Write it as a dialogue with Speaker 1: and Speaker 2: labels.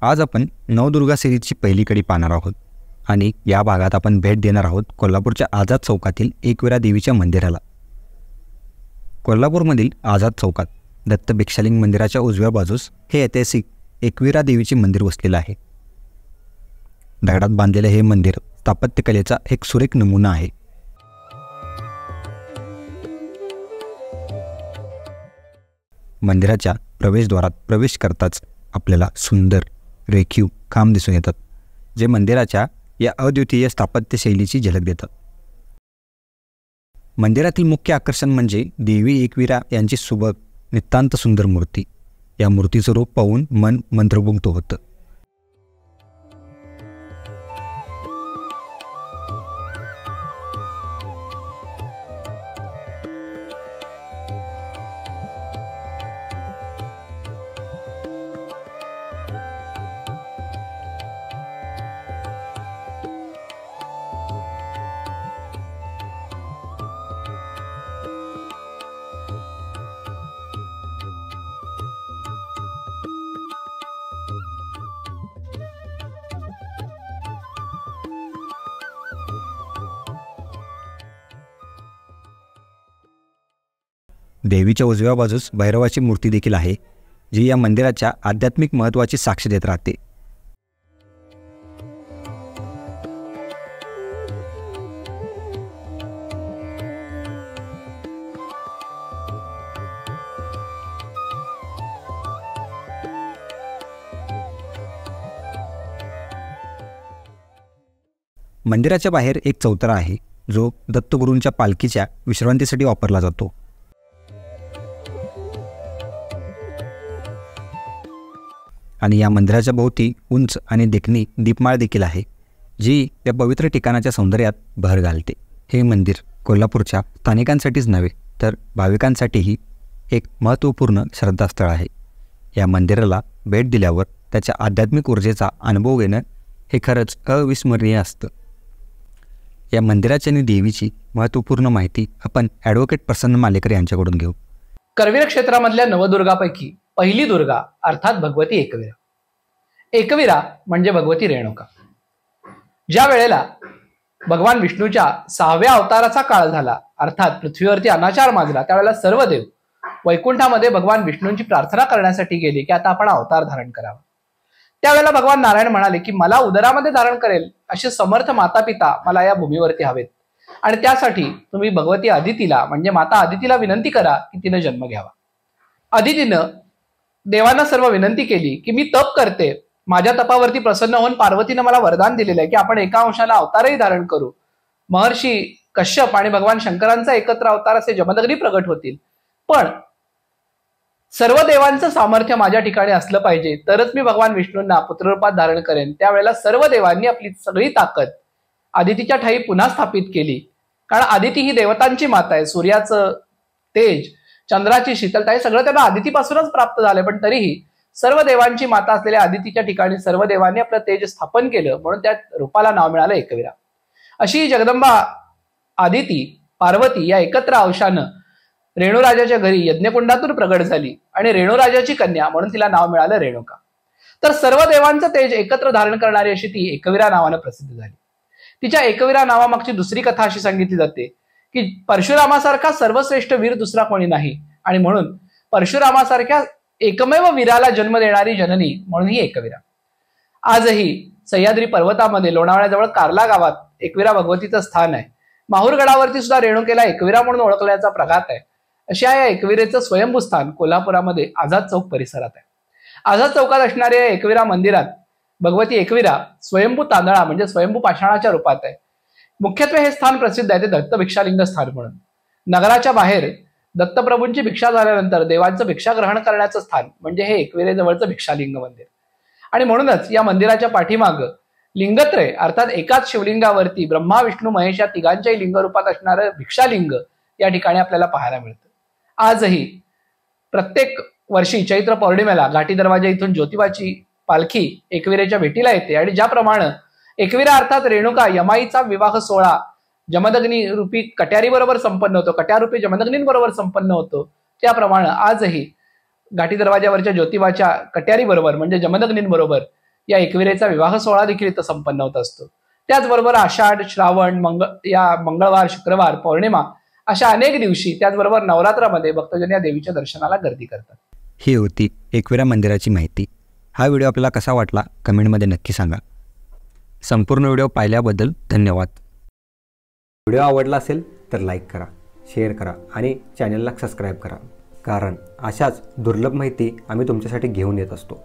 Speaker 1: आज आपण नवदुर्गा सिरीजची पहिली कडी पाहणार आहोत आणि या भागात आपण भेट देणार आहोत कोल्हापूरच्या आझाद चौकातील एकविरा देवीच्या मंदिराला। कोल्हापूरमधील आझाद चौकात दत्त भिक्षालिंग मंदिराच्या उजव्या बाजूस हे ऐतिहासिक एकविरा देवीचे मंदिर वसलेले आहे। दगडात बांधलेले हे मंदिर स्थापत्यकलेचा एक सुरेख नमुना आहे। मंदिराच्या प्रवेशद्वारात प्रवेश करताच आपल्याला सुंदर रेखीव खांब दिसून येतात, जे मंदिराच्या या अद्वितीय स्थापत्य शैलीची झलक देतात। मंदिरातील मुख्य आकर्षण म्हणजे देवी एकविरा यांची सुबक नितांत सुंदर मूर्ती। या मूर्तीचं रूप पाहून मन मंत्रमुग्ध होतं। देवीच्या उजव्या बाजूस भैरवाची मूर्ती देखील आहे, जी या मंदिराच्या आध्यात्मिक महत्त्वाची साक्ष देत राहते। मंदिराच्या बाहेर एक चौतरा आहे, जो दत्तगुरूंच्या पालखीच्या विश्रांतीसाठी वापरला जातो। आणि या मंदिराच्या भोवती उंच आणि देखणी दीपमाळ देखील आहे, जी या पवित्र ठिकाणाच्या सौंदर्यात भर घालते। हे मंदिर कोल्हापूरच्या स्थानिकांसाठीच नव्हे तर भाविकांसाठीही एक महत्त्वपूर्ण श्रद्धास्थळ आहे। या मंदिराला भेट दिल्यावर त्याच्या आध्यात्मिक ऊर्जेचा अनुभव घेणं हे खरंच अविस्मरणीय असतं। या मंदिराच्या आणि देवीची महत्त्वपूर्ण माहिती आपण ॲडव्होकेट प्रसन्न मालेकर यांच्याकडून घेऊ।
Speaker 2: करवीर क्षेत्रामधल्या नवदुर्गापैकी पहिली दुर्गा अर्थात भगवती एकविरा। एकविरा म्हणजे भगवती रेणुका। ज्या वेळेला भगवान विष्णूच्या 6व्या अवताराचा काळ झाला, अर्थात पृथ्वीवरती अनाचार माजला, त्यावेळेला सर्व देव वैकुंठामध्ये भगवान विष्णूंची प्रार्थना करण्यासाठी गेले की आता आपण अवतार धारण करावा। त्यावेळेला भगवान नारायण म्हणाले की मला उदरामध्ये धारण करेल असे समर्थ माता पिता मला या भूमीवरती हवेत, आणि त्यासाठी तुम्ही भगवती अदितीला म्हणजे माता अदितीला विनंती करा की तिने जन्म घ्यावा। अदितीनं देवांना सर्व विनंती केली की मी तप करते, माझ्या तपावरती प्रसन्न होऊन पार्वतीनं मला वरदान दिलेलं आहे की आपण एका अंशाला अवतारही धारण करू। महर्षी कश्यप आणि भगवान शंकरांचा एकत्र अवतार असे जमदग्नी प्रगट होतील, पण सर्व देवांचं सामर्थ्य माझ्या ठिकाणी असलं पाहिजे, तरच मी भगवान विष्णूंना पुत्ररूपात धारण करेन। त्यावेळेला सर्व देवांनी आपली सगळी ताकद आदितीच्या ठाई पुन्हा स्थापित केली, कारण आदिती ही देवतांची माता आहे। सूर्याचं तेज, चंद्राची शीतलता हे सगळं त्यांना आदितीपासूनच प्राप्त झालंय, पण तरीही सर्व देवांची माता असलेल्या आदितीच्या ठिकाणी सर्व देवांनी आपलं तेज स्थापन केलं, म्हणून त्या रूपाला नाव मिळालं एकविरा। अशी जगदंबा आदिती पार्वती या एकत्र अंशानं रेणुराजाच्या घरी यज्ञकुंडातून प्रगट झाली आणि रेणुराजाची कन्या म्हणून तिला नाव मिळालं रेणुका। तर सर्व देवांचं तेज एकत्र धारण करणारी अशी ती एकविरा नावानं प्रसिद्ध झाली। तिच्या एकविरा नावामागची दुसरी कथा अशी सांगितली जाते की परशुरामासारखा सर्वश्रेष्ठ वीर दुसरा कोणी नाही, आणि म्हणून परशुरामासारख्या एकमेव वीराला जन्म देणारी जननी म्हणून ही एकविरा। आजही सह्याद्री पर्वतामध्ये लोणावळ्याजवळ कार्ला गावात एकविरा भगवतीचं स्थान आहे। माहूरगडावरती सुद्धा रेणुकेला एकविरा म्हणून ओळखण्याचा प्रघात आहे। अशा या एकविरेचं स्वयंभू स्थान कोल्हापुरामध्ये आझाद चौक परिसरात आहे। आझाद चौकात असणाऱ्या या एकविरा मंदिरात भगवती एकविरा स्वयंभू तांदळा म्हणजे स्वयंभू पाषाणाच्या रूपात आहे। मुख्यत्वे हे स्थान प्रसिद्ध आहे ते दत्त भिक्षालिंग स्थान म्हणून। नगराच्या बाहेर दत्तप्रभूंची भिक्षा झाल्यानंतर देवांचं भिक्षा ग्रहण करण्याचं स्थान म्हणजे हे एकविरेजवळचं भिक्षालिंग मंदिर, आणि म्हणूनच या मंदिराच्या पाठीमाग लिंगत्रय अर्थात एकाच शिवलिंगावरती ब्रह्मा विष्णू महेश या तिघांच्याही लिंग रूपात असणारं भिक्षालिंग या ठिकाणी आपल्याला पाहायला मिळतं। आजही प्रत्येक वर्षी चैत्र पौर्णिमेला घाटी दरवाजा इथून ज्योतिबाची पालखी एकविरेच्या भेटीला येते, आणि ज्याप्रमाणे एकविरा अर्थात रेणुका यमाईचा विवाह सोहळा जमदग्नी रूपी कट्यारी बरोबर संपन्न होतो, कट्यारूपी जमदग्नींबरोबर संपन्न होतो, त्याप्रमाणे आजही घाटी दरवाजावरच्या ज्योतिबाच्या कट्यारी बरोबर म्हणजे जमदग्नींबरोबर या एकविरेचा विवाह सोहळा देखील इथं संपन्न होत असतो. त्याचबरोबर आषाढ, श्रावण, मंगळवार, शुक्रवार, पौर्णिमा अशा अनेक दिवशी, त्याचबरोबर नवरात्रामध्ये भक्तजन या देवीच्या दर्शनाला गर्दी करतात.
Speaker 1: ही होती एकविरा मंदिराची माहिती. हा व्हिडिओ आपल्याला कसा वाटला कमेंटमध्ये नक्की सांगा. संपूर्ण व्हिडिओ पाहिल्याबद्दल धन्यवाद. व्हिडिओ आवडला असेल तर लाईक करा, शेअर करा आणि चॅनलला सबस्क्राईब करा, कारण अशाच दुर्लभ माहिती आम्ही तुमच्यासाठी घेऊन येत असतो.